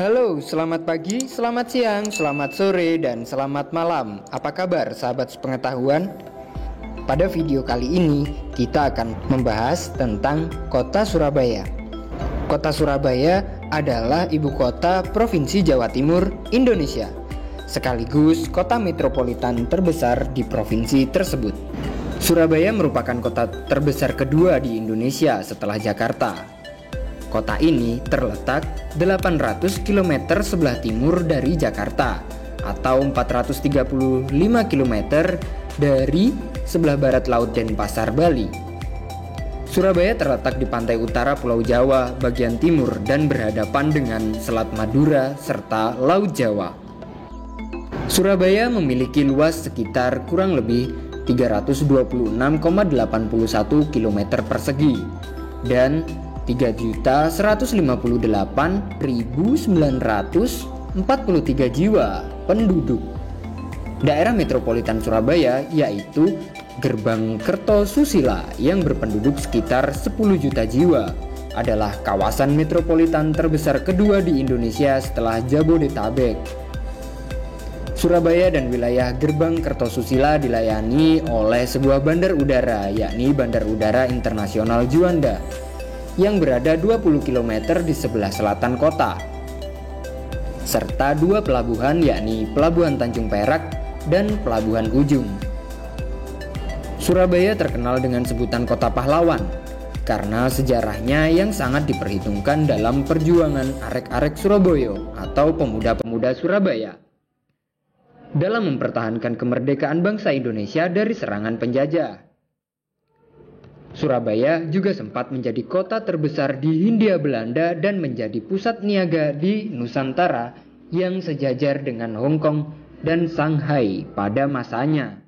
Halo, selamat pagi, selamat siang, selamat sore, dan selamat malam. Apa kabar sahabat sepengetahuan? Pada video kali ini, kita akan membahas tentang Kota Surabaya. Kota Surabaya adalah ibu kota Provinsi Jawa Timur, Indonesia, sekaligus kota metropolitan terbesar di provinsi tersebut. Surabaya merupakan kota terbesar kedua di Indonesia setelah Jakarta. Kota ini terletak 800 km sebelah timur dari Jakarta atau 435 km dari sebelah barat Laut Denpasar, Bali. Surabaya terletak di pantai utara Pulau Jawa bagian timur dan berhadapan dengan Selat Madura serta Laut Jawa. Surabaya memiliki luas sekitar kurang lebih 326,81 km persegi dan 3.158.943 jiwa penduduk. Daerah metropolitan Surabaya yaitu Gerbang Kertosusila yang berpenduduk sekitar 10 juta jiwa adalah kawasan metropolitan terbesar kedua di Indonesia setelah Jabodetabek. Surabaya dan wilayah Gerbang Kertosusila dilayani oleh sebuah bandar udara yakni Bandar Udara Internasional Juanda yang berada 20 km di sebelah selatan kota, serta dua pelabuhan yakni Pelabuhan Tanjung Perak dan Pelabuhan Ujung. Surabaya terkenal dengan sebutan Kota Pahlawan karena sejarahnya yang sangat diperhitungkan dalam perjuangan arek-arek Surabaya atau pemuda-pemuda Surabaya dalam mempertahankan kemerdekaan bangsa Indonesia dari serangan penjajah. Surabaya juga sempat menjadi kota terbesar di Hindia Belanda dan menjadi pusat niaga di Nusantara yang sejajar dengan Hong Kong dan Shanghai pada masanya.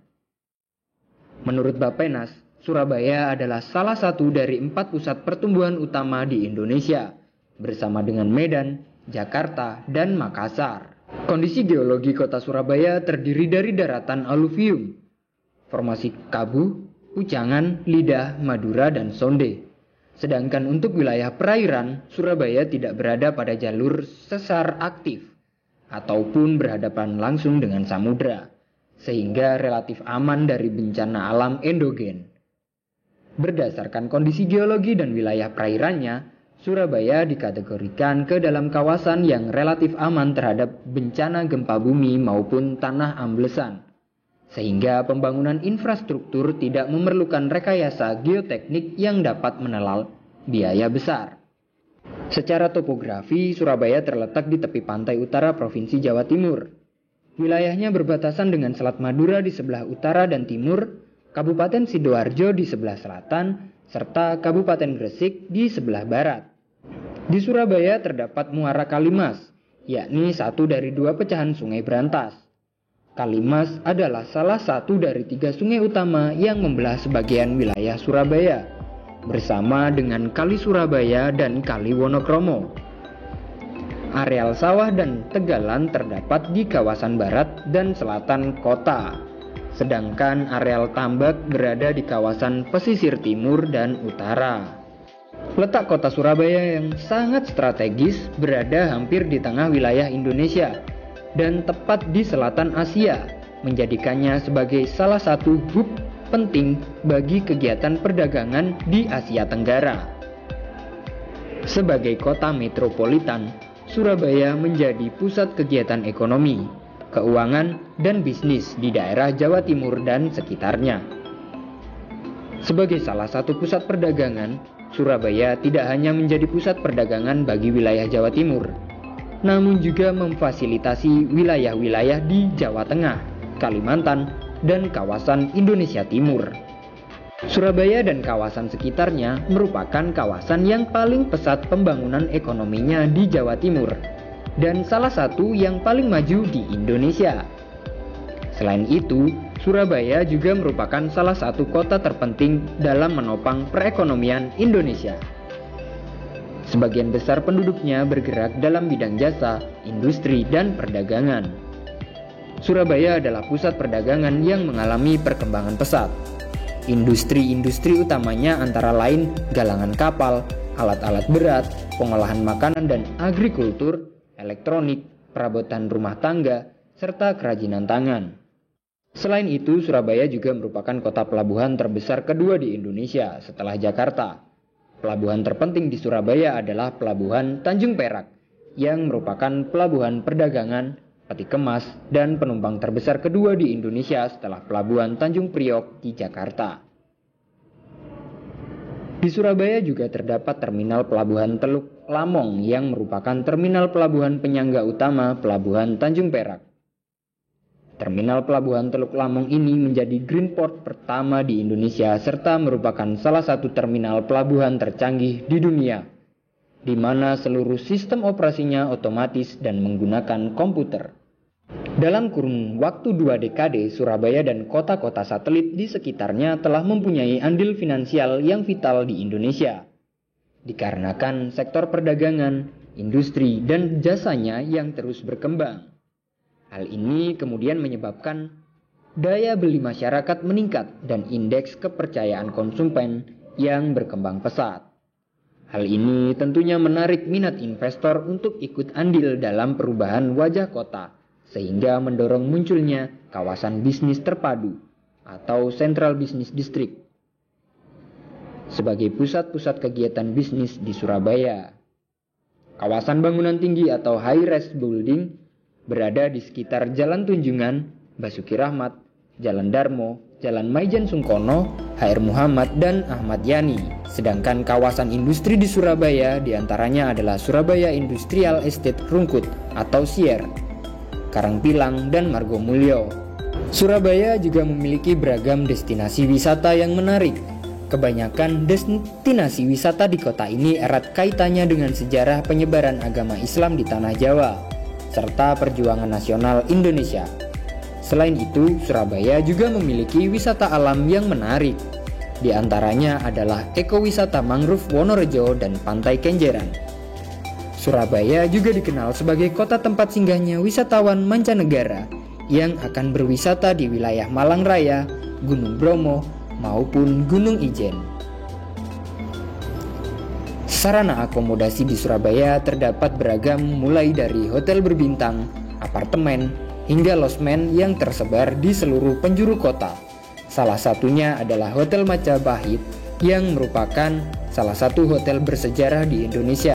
Menurut Bappenas, Surabaya adalah salah satu dari 4 pusat pertumbuhan utama di Indonesia, bersama dengan Medan, Jakarta, dan Makassar. Kondisi geologi kota Surabaya terdiri dari daratan aluvium, formasi Kabuh, Ucangan, Lidah, Madura, dan Sonde. Sedangkan untuk wilayah perairan, Surabaya tidak berada pada jalur sesar aktif ataupun berhadapan langsung dengan samudra, sehingga relatif aman dari bencana alam endogen. Berdasarkan kondisi geologi dan wilayah perairannya, Surabaya dikategorikan ke dalam kawasan yang relatif aman terhadap bencana gempa bumi maupun tanah amblesan, sehingga pembangunan infrastruktur tidak memerlukan rekayasa geoteknik yang dapat menelan biaya besar. Secara topografi, Surabaya terletak di tepi pantai utara Provinsi Jawa Timur. Wilayahnya berbatasan dengan Selat Madura di sebelah utara dan timur, Kabupaten Sidoarjo di sebelah selatan, serta Kabupaten Gresik di sebelah barat. Di Surabaya terdapat Muara Kalimas, yakni satu dari 2 pecahan Sungai Brantas. Kalimas adalah salah satu dari 3 sungai utama yang membelah sebagian wilayah Surabaya, bersama dengan Kali Surabaya dan Kali Wonokromo. Areal sawah dan tegalan terdapat di kawasan barat dan selatan kota, sedangkan areal tambak berada di kawasan pesisir timur dan utara. Letak kota Surabaya yang sangat strategis berada hampir di tengah wilayah Indonesia dan tepat di selatan Asia, menjadikannya sebagai salah satu hub penting bagi kegiatan perdagangan di Asia Tenggara. Sebagai kota metropolitan, Surabaya menjadi pusat kegiatan ekonomi, keuangan, dan bisnis di daerah Jawa Timur dan sekitarnya. Sebagai salah satu pusat perdagangan, Surabaya tidak hanya menjadi pusat perdagangan bagi wilayah Jawa Timur, namun juga memfasilitasi wilayah-wilayah di Jawa Tengah, Kalimantan, dan kawasan Indonesia Timur. Surabaya dan kawasan sekitarnya merupakan kawasan yang paling pesat pembangunan ekonominya di Jawa Timur dan salah satu yang paling maju di Indonesia. Selain itu, Surabaya juga merupakan salah satu kota terpenting dalam menopang perekonomian Indonesia. Sebagian besar penduduknya bergerak dalam bidang jasa, industri, dan perdagangan. Surabaya adalah pusat perdagangan yang mengalami perkembangan pesat. Industri-industri utamanya antara lain galangan kapal, alat-alat berat, pengolahan makanan dan agrikultur, elektronik, perabotan rumah tangga, serta kerajinan tangan. Selain itu, Surabaya juga merupakan kota pelabuhan terbesar kedua di Indonesia setelah Jakarta. Pelabuhan terpenting di Surabaya adalah Pelabuhan Tanjung Perak, yang merupakan pelabuhan perdagangan, peti kemas, dan penumpang terbesar kedua di Indonesia setelah Pelabuhan Tanjung Priok di Jakarta. Di Surabaya juga terdapat Terminal Pelabuhan Teluk Lamong yang merupakan terminal pelabuhan penyangga utama Pelabuhan Tanjung Perak. Terminal Pelabuhan Teluk Lamong ini menjadi green port pertama di Indonesia serta merupakan salah satu terminal pelabuhan tercanggih di dunia, di mana seluruh sistem operasinya otomatis dan menggunakan komputer. Dalam kurun waktu 2 dekade, Surabaya dan kota-kota satelit di sekitarnya telah mempunyai andil finansial yang vital di Indonesia, dikarenakan sektor perdagangan, industri, dan jasanya yang terus berkembang. Hal ini kemudian menyebabkan daya beli masyarakat meningkat dan indeks kepercayaan konsumen yang berkembang pesat. Hal ini tentunya menarik minat investor untuk ikut andil dalam perubahan wajah kota, sehingga mendorong munculnya kawasan bisnis terpadu atau Central Business District sebagai pusat-pusat kegiatan bisnis di Surabaya. Kawasan bangunan tinggi atau high-rise building berada di sekitar Jalan Tunjungan, Basuki Rahmat, Jalan Darmo, Jalan Maijen Sungkono, HR Muhammad, dan Ahmad Yani. Sedangkan kawasan industri di Surabaya diantaranya adalah Surabaya Industrial Estate Rungkut atau SIER, Karangpilang, dan Margomulyo. Surabaya juga memiliki beragam destinasi wisata yang menarik. Kebanyakan destinasi wisata di kota ini erat kaitannya dengan sejarah penyebaran agama Islam di Tanah Jawa, serta perjuangan nasional Indonesia. Selain itu, Surabaya juga memiliki wisata alam yang menarik. Di antaranya adalah ekowisata mangrove Wonorejo dan Pantai Kenjeran. Surabaya juga dikenal sebagai kota tempat singgahnya wisatawan mancanegara yang akan berwisata di wilayah Malang Raya, Gunung Bromo, maupun Gunung Ijen. Sarana akomodasi di Surabaya terdapat beragam mulai dari hotel berbintang, apartemen, hingga losmen yang tersebar di seluruh penjuru kota. Salah satunya adalah Hotel Majapahit yang merupakan salah satu hotel bersejarah di Indonesia.